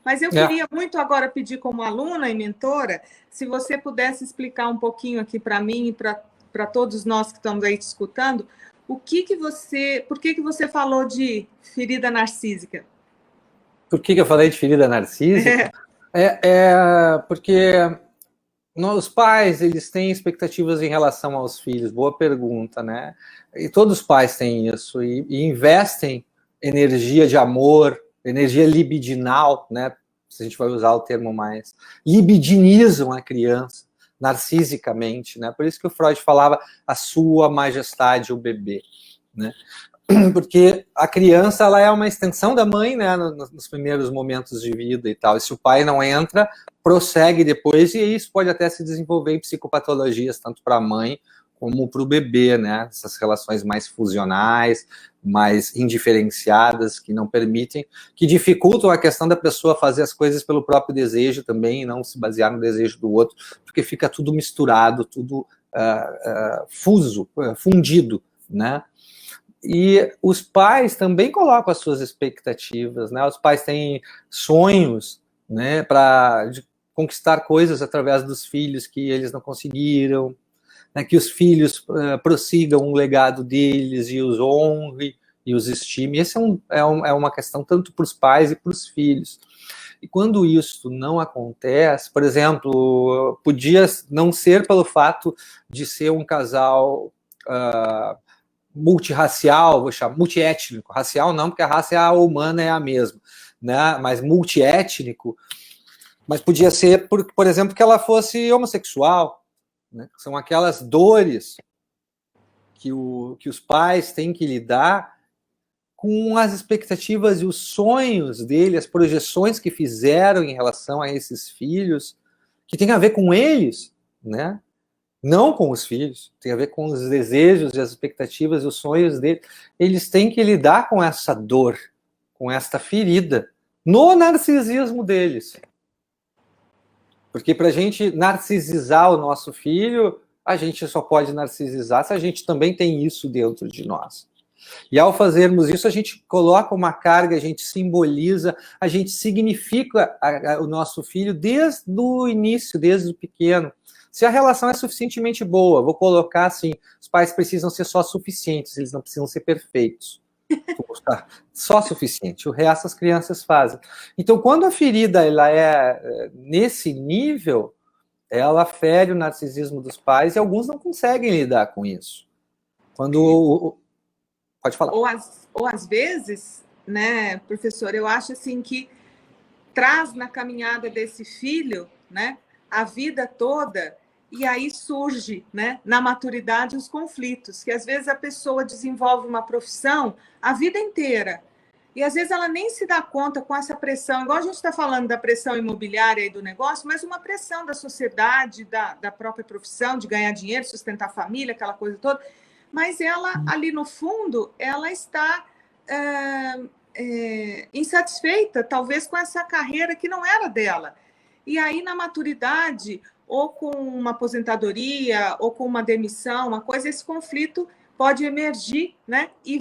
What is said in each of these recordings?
Mas eu queria muito agora pedir como aluna e mentora, se você pudesse explicar um pouquinho aqui para mim e para todos nós que estamos aí te escutando, por que você falou de ferida narcísica? Por que eu falei de ferida narcísica? Porque os pais, eles têm expectativas em relação aos filhos. Boa pergunta, né? E todos os pais têm isso e investem energia de amor, energia libidinal, né? Se a gente vai usar o termo mais, libidinizam a criança narcisicamente, né? Por isso que o Freud falava a sua majestade, o bebê, né? Porque a criança, ela é uma extensão da mãe, né, nos primeiros momentos de vida e tal. E se o pai não entra, prossegue depois, e isso pode até se desenvolver em psicopatologias, tanto para a mãe como para o bebê, né? Essas relações mais fusionais, mais indiferenciadas, que não permitem, que dificultam a questão da pessoa fazer as coisas pelo próprio desejo também, e não se basear no desejo do outro, porque fica tudo misturado, tudo fundido, né? E os pais também colocam as suas expectativas, né? Os pais têm sonhos, né, para conquistar coisas através dos filhos que eles não conseguiram, né, que os filhos prossigam o legado deles e os honre e os estime. Essa é uma questão tanto para os pais e para os filhos. E quando isso não acontece, por exemplo, podia não ser pelo fato de ser um casal multirracial, vou chamar, multiétnico, racial não, porque a raça humana é a mesma, né? Mas multiétnico, mas podia ser, por exemplo, que ela fosse homossexual, né? São aquelas dores que os pais têm que lidar com as expectativas e os sonhos dele, as projeções que fizeram em relação a esses filhos, que tem a ver com eles, né? Não com os filhos, tem a ver com os desejos e as expectativas e os sonhos dele. Eles têm que lidar com essa dor, com esta ferida, no narcisismo deles. Porque para a gente narcisizar o nosso filho, a gente só pode narcisizar se a gente também tem isso dentro de nós. E ao fazermos isso, a gente coloca uma carga, a gente simboliza, a gente significa o nosso filho desde o início, desde o pequeno. Se a relação é suficientemente boa, vou colocar assim, os pais precisam ser só suficientes, eles não precisam ser perfeitos. Só suficiente, o resto as crianças fazem. Então, quando a ferida ela é nesse nível, ela fere o narcisismo dos pais e alguns não conseguem lidar com isso. Pode falar. Ou às vezes, né, professor, eu acho assim que traz na caminhada desse filho, né, a vida toda, e aí surge, né, na maturidade os conflitos, que às vezes a pessoa desenvolve uma profissão a vida inteira, e às vezes ela nem se dá conta com essa pressão, igual a gente está falando da pressão imobiliária e do negócio, mas uma pressão da sociedade, da própria profissão, de ganhar dinheiro, sustentar a família, aquela coisa toda, mas ela, ali no fundo, ela está insatisfeita, talvez, com essa carreira que não era dela. E aí, na maturidade, ou com uma aposentadoria, ou com uma demissão, uma coisa, esse conflito pode emergir, né? E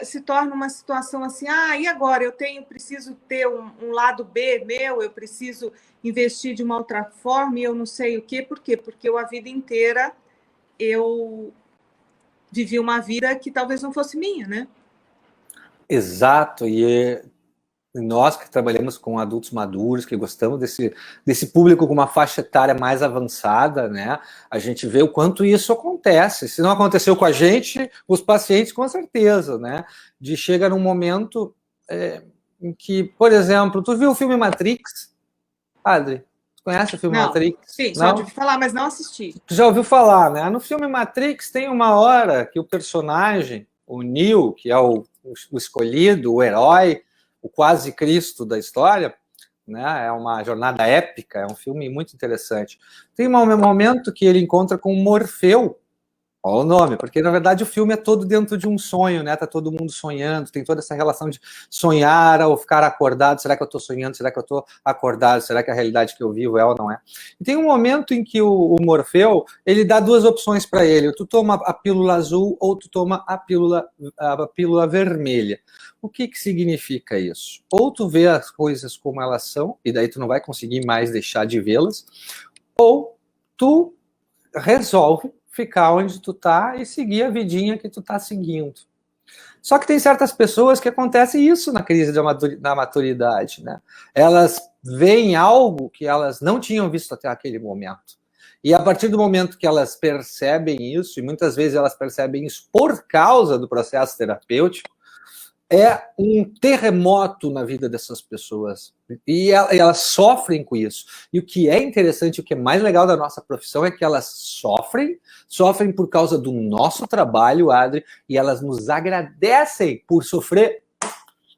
se torna uma situação assim, e agora? Preciso ter um lado B meu, eu preciso investir de uma outra forma, e eu não sei o quê. Por quê? Porque eu, a vida inteira, eu vivi uma vida que talvez não fosse minha, né? Exato, e nós que trabalhamos com adultos maduros, que gostamos desse público com uma faixa etária mais avançada, né? A gente vê o quanto isso acontece. Se não aconteceu com a gente, os pacientes com certeza, né? Chega num momento em que, por exemplo, tu viu o filme Matrix? Adri, tu conhece o filme Matrix? Sim, só de falar, mas não assisti. Tu já ouviu falar, né? No filme Matrix tem uma hora que o personagem, o Neo, que é o escolhido, o herói, o quase Cristo da história, né? É uma jornada épica, é um filme muito interessante. Tem um momento que ele encontra com o Morfeu, Olha o nome, porque na verdade o filme é todo dentro de um sonho, né? Tá todo mundo sonhando, tem toda essa relação de sonhar ou ficar acordado. Será que eu tô sonhando? Será que eu tô acordado? Será que a realidade que eu vivo é ou não é? E tem um momento em que o Morfeu, ele dá duas opções para ele: tu toma a pílula azul ou tu toma a pílula vermelha. O que que significa isso? Ou tu vê as coisas como elas são, e daí tu não vai conseguir mais deixar de vê-las, ou tu resolve ficar onde tu tá e seguir a vidinha que tu tá seguindo. Só que tem certas pessoas que acontece isso na crise da maturidade, né? Elas veem algo que elas não tinham visto até aquele momento. E a partir do momento que elas percebem isso, e muitas vezes elas percebem isso por causa do processo terapêutico, é um terremoto na vida dessas pessoas. E elas sofrem com isso. E o que é interessante, o que é mais legal da nossa profissão é que elas sofrem por causa do nosso trabalho, Adri, e elas nos agradecem por sofrer.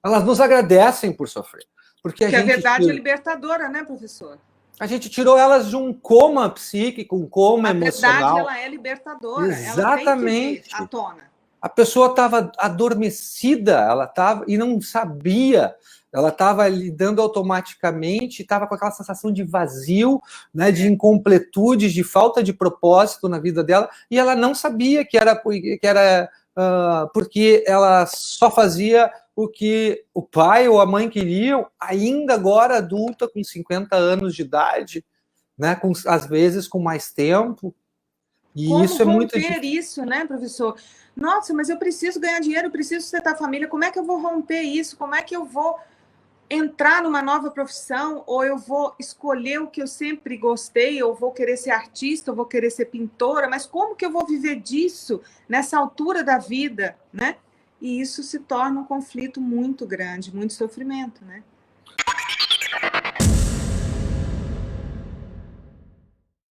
Elas nos agradecem por sofrer. Porque a verdade é libertadora, né, professor? A gente tirou elas de um coma psíquico, um coma emocional. A verdade, ela é libertadora. Exatamente. Ela tem que vir à tona. A pessoa estava adormecida, ela estava e não sabia, ela estava lidando automaticamente, estava com aquela sensação de vazio, né, de incompletude, de falta de propósito na vida dela, e ela não sabia que era porque ela só fazia o que o pai ou a mãe queriam, ainda agora adulta, com 50 anos de idade, né, às vezes com mais tempo. E como isso é muito romper isso, né, professor? Nossa, mas eu preciso ganhar dinheiro, eu preciso sustentar a família. Como é que eu vou romper isso? Como é que eu vou entrar numa nova profissão? Ou eu vou escolher o que eu sempre gostei? Ou vou querer ser artista? Ou vou querer ser pintora? Mas como que eu vou viver disso nessa altura da vida, né? E isso se torna um conflito muito grande, muito sofrimento, né?